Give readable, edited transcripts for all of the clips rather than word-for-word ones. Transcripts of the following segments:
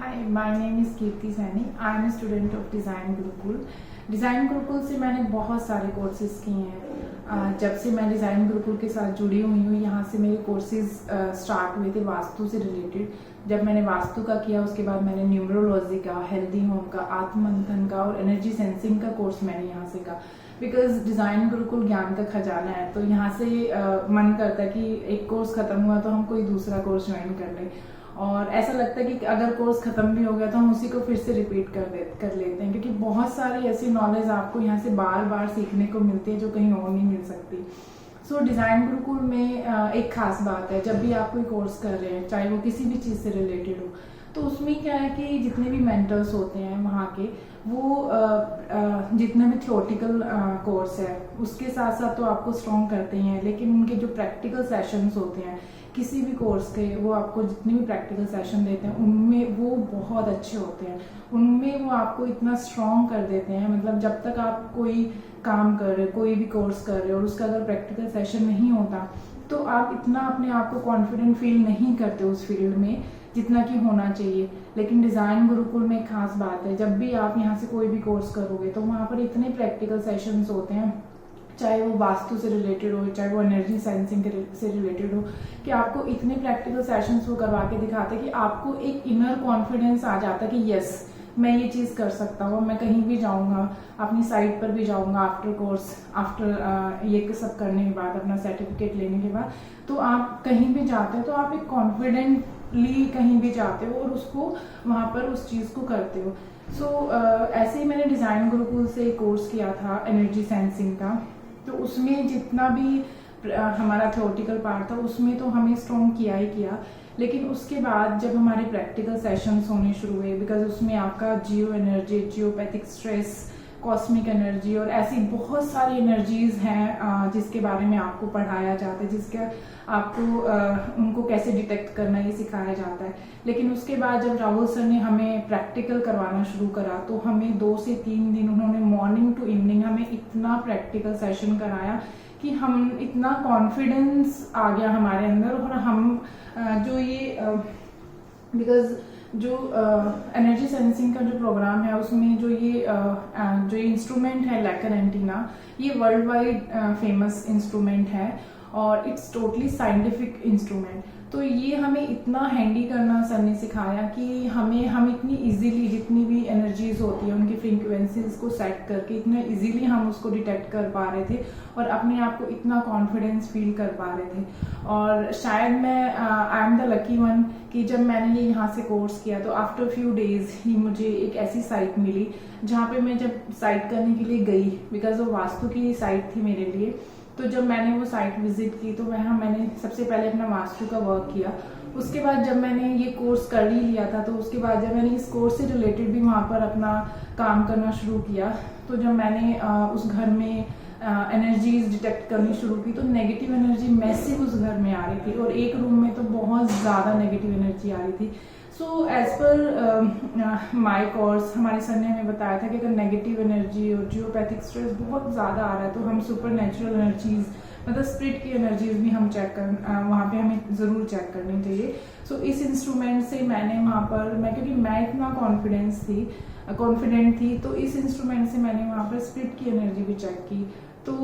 Hi, my name is Kirti Saini. I am a student of Design Gurukul. Design Gurukul से मैंने बहुत सारे courses किए हैं। जब से मैं डिज़ाइन गुरुकुल के साथ जुड़ी हुई हूँ, यहाँ से मेरे कोर्सेज़ स्टार्ट हुए थे वास्तु से रिलेटेड। जब मैंने वास्तु का किया, उसके बाद मैंने न्यूमरोलॉजी का, हेल्दी होम का, आत्ममंथन का और एनर्जी सेंसिंग का कोर्स मैंने यहाँ से का। बिकॉज डिज़ाइन गुरुकुल ज्ञान का खजाना है, तो यहाँ से मन करता है कि एक कोर्स ख़त्म हुआ तो हम कोई दूसरा कोर्स ज्वाइन कर लें। और ऐसा लगता है कि अगर कोर्स ख़त्म भी हो गया तो हम उसी को फिर से रिपीट कर लेते हैं, क्योंकि बहुत सारी ऐसी नॉलेज आपको यहाँ से बार बार सीखने को मिलती है जो कहीं और नहीं मिल सकती। सो डिज़ाइन गुरुकुल में एक खास बात है, जब भी आप कोई कोर्स कर रहे हैं, चाहे वो किसी भी चीज़ से रिलेटेड हो, तो उसमें क्या है कि जितने भी मेंटर्स होते हैं वहाँ के, वो जितने भी थियोरेटिकल कोर्स है उसके साथ साथ तो आपको स्ट्रॉन्ग करते ही हैं, लेकिन उनके जो प्रैक्टिकल सेशंस होते हैं किसी भी कोर्स के, वो आपको जितने भी प्रैक्टिकल सेशन देते हैं उनमें वो बहुत अच्छे होते हैं। उनमें वो आपको इतना स्ट्रॉन्ग कर देते हैं, मतलब जब तक आप कोई काम कर रहे हो, कोई भी कोर्स कर रहे हो और उसका अगर प्रैक्टिकल सेशन नहीं होता तो आप इतना अपने आप को कॉन्फिडेंट फील नहीं करते उस फील्ड में जितना कि होना चाहिए। लेकिन डिज़ाइन गुरुकुल में एक खास बात है, जब भी आप यहाँ से कोई भी कोर्स करोगे तो वहाँ पर इतने प्रैक्टिकल सेशंस होते हैं, चाहे वो वास्तु से रिलेटेड हो, चाहे वो एनर्जी साइंसिंग से रिलेटेड हो, कि आपको इतने प्रैक्टिकल सेशंस वो करवा के दिखाते हैं कि आपको एक इनर कॉन्फिडेंस आ जाता है कि यस, मैं ये चीज़ कर सकता हूँ। मैं कहीं भी जाऊँगा, अपनी साइट पर भी जाऊँगा आफ्टर कोर्स, आफ्टर ये सब करने के बाद, अपना सर्टिफिकेट लेने के बाद, तो आप कहीं भी जाते हो तो आप एक कॉन्फिडेंटली कहीं भी जाते हो और उसको वहाँ पर उस चीज़ को करते हो। सो ऐसे ही मैंने डिज़ाइन गुरुकुल से कोर्स किया था एनर्जी सेंसिंग का, तो उसमें जितना भी हमारा थियोरेटिकल पार्ट था उसमें तो हमें स्ट्रॉन्ग किया ही किया, लेकिन उसके बाद जब हमारे प्रैक्टिकल सेशंस होने शुरू हुए, बिकॉज उसमें आपका geo energy, geopathic stress, cosmic energy और ऐसी बहुत सारी एनर्जीज हैं जिसके बारे में आपको पढ़ाया जाता है, जिसका आपको उनको कैसे डिटेक्ट करना ये सिखाया जाता है। लेकिन उसके बाद जब राहुल सर ने हमें प्रैक्टिकल करवाना शुरू करा तो हमें 2 से 3 दिन उन्होंने मॉर्निंग टू इवनिंग हमें इतना प्रैक्टिकल सेशन कराया कि हम इतना कॉन्फिडेंस आ गया हमारे अंदर। और हम जो ये बिकॉज जो एनर्जी सेंसिंग का जो प्रोग्राम है उसमें जो ये इंस्ट्रूमेंट है लैकर एंटीना, ये वर्ल्ड वाइड फेमस इंस्ट्रूमेंट है और इट्स टोटली साइंटिफिक इंस्ट्रूमेंट। तो ये हमें इतना हैंडी करना सर ने सिखाया कि हम इतनी इजीली जितनी भी एनर्जीज होती है उनकी फ्रीक्वेंसीज को सेट करके इतना इजीली हम उसको डिटेक्ट कर पा रहे थे और अपने आप को इतना कॉन्फिडेंस फील कर पा रहे थे। और शायद मैं I am the lucky one कि जब मैंने ये यहाँ से कोर्स किया तो आफ्टर फ्यू डेज ही मुझे एक ऐसी साइट मिली जहाँ पे मैं जब साइट करने के लिए गई, बिकॉज वो वास्तु की साइट थी मेरे लिए, तो जब मैंने वो साइट विजिट की तो वहाँ मैंने सबसे पहले अपना वास्तु का वर्क किया। उसके बाद जब मैंने ये कोर्स कर ही लिया था तो उसके बाद जब मैंने इस कोर्स से रिलेटेड भी वहाँ पर अपना काम करना शुरू किया, तो जब मैंने उस घर में एनर्जीज डिटेक्ट करनी शुरू की तो नेगेटिव एनर्जी मैसिव उस घर में आ रही थी और एक रूम में तो बहुत ज़्यादा नेगेटिव एनर्जी आ रही थी। So as per my course हमारे सर ने हमें बताया था कि अगर नेगेटिव एनर्जी और जियोपैथिक स्ट्रेस बहुत ज़्यादा आ रहा है तो हम सुपर नेचुरल एनर्जीज, मतलब स्पिरिट की एनर्जीज भी हम चेक कर वहाँ पे हमें ज़रूर चेक करनी चाहिए। सो इस इंस्ट्रूमेंट से मैंने वहाँ पर क्योंकि मैं इतना कॉन्फिडेंट थी तो इस इंस्ट्रूमेंट से मैंने वहाँ पर स्पिरिट की एनर्जी भी चेक की, तो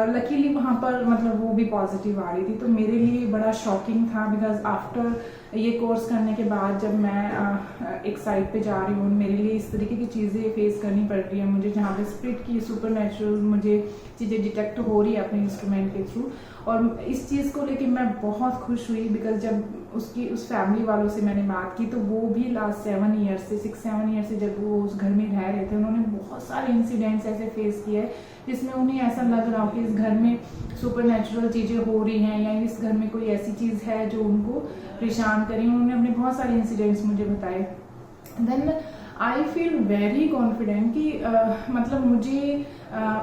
लकीली वहाँ पर मतलब वो भी पॉजिटिव आ रही थी। तो मेरे लिए बड़ा शॉकिंग था, बिकॉज आफ्टर ये कोर्स करने के बाद जब मैं एक साइट पे जा रही हूँ, मेरे लिए इस तरीके की चीज़ें फेस करनी पड़ रही है मुझे, जहाँ पे स्पिरिट की सुपर नेचुरल मुझे चीज़ें डिटेक्ट हो रही है अपने इंस्ट्रूमेंट के थ्रू। और इस चीज़ को लेके मैं बहुत खुश हुई, बिकॉज जब उस फैमिली वालों से मैंने बात की तो वो भी लास्ट 6-7 ईयर से जब वो उस घर में रह रहे थे, उन्होंने बहुत सारे इंसिडेंट्स ऐसे फेस किए हैं जिसमें उन्हें ऐसा लग रहा हो कि इस घर में सुपर नेचुरल चीज़ें हो रही हैं या इस घर में कोई ऐसी चीज़ है जो उनको परेशान करें। उन्होंने अपने बहुत सारे इंसिडेंट्स मुझे बताए। Then I feel very confident कि मतलब मुझे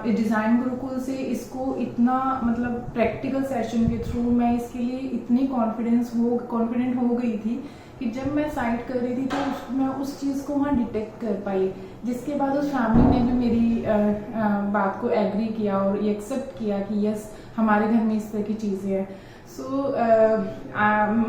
डिज़ाइन गुरुकुल से इसको इतना मतलब प्रैक्टिकल सेशन के थ्रू मैं इसके लिए इतनी कॉन्फिडेंट हो गई थी कि जब मैं साइट कर रही थी तो मैं उस चीज़ को वहाँ डिटेक्ट कर पाई, जिसके बाद उस फैमिली ने भी मेरी बात को एग्री किया और ये एक्सेप्ट किया कि यस, हमारे घर में इस तरह की चीज़ें हैं। सो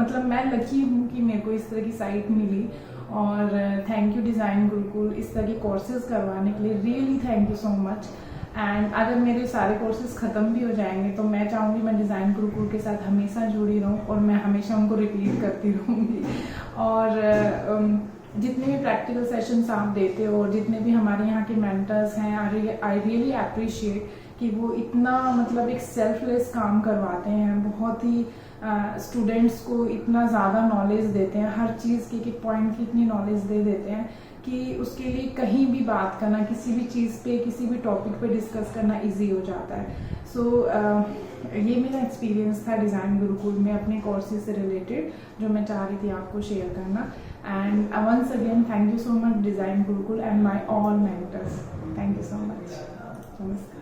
मतलब मैं लकी हूँ कि मेरे को इस तरह की साइट मिली और थैंक यू डिज़ाइन गुरुकुल इस तरह के कोर्सेज करवाने के लिए, really thank you so much. And अगर मेरे सारे कोर्सेज ख़त्म भी हो जाएंगे तो मैं चाहूँगी मैं डिज़ाइन गुरुकुल के साथ हमेशा जुड़ी रहूँ और मैं हमेशा उनको रिपीट करती रहूँगी। और जितने भी प्रैक्टिकल सेशंस आप देते हो और जितने भी हमारे यहाँ के मेंटर्स हैं, आई रियली अप्रिशिएट कि वो इतना मतलब एक सेल्फलेस काम करवाते हैं, बहुत ही स्टूडेंट्स को इतना ज़्यादा नॉलेज देते हैं, हर चीज़ की एक पॉइंट की इतनी नॉलेज दे देते हैं कि उसके लिए कहीं भी बात करना, किसी भी चीज़ पे, किसी भी टॉपिक पे डिस्कस करना इजी हो जाता है। सो ये मेरा एक्सपीरियंस था डिज़ाइन गुरुकुल में अपने कोर्सेज से रिलेटेड, जो मैं चाह रही थी आपको शेयर करना। And once again thank you so much design Gurukul and my all mentors, thank you so much. नमस्कार।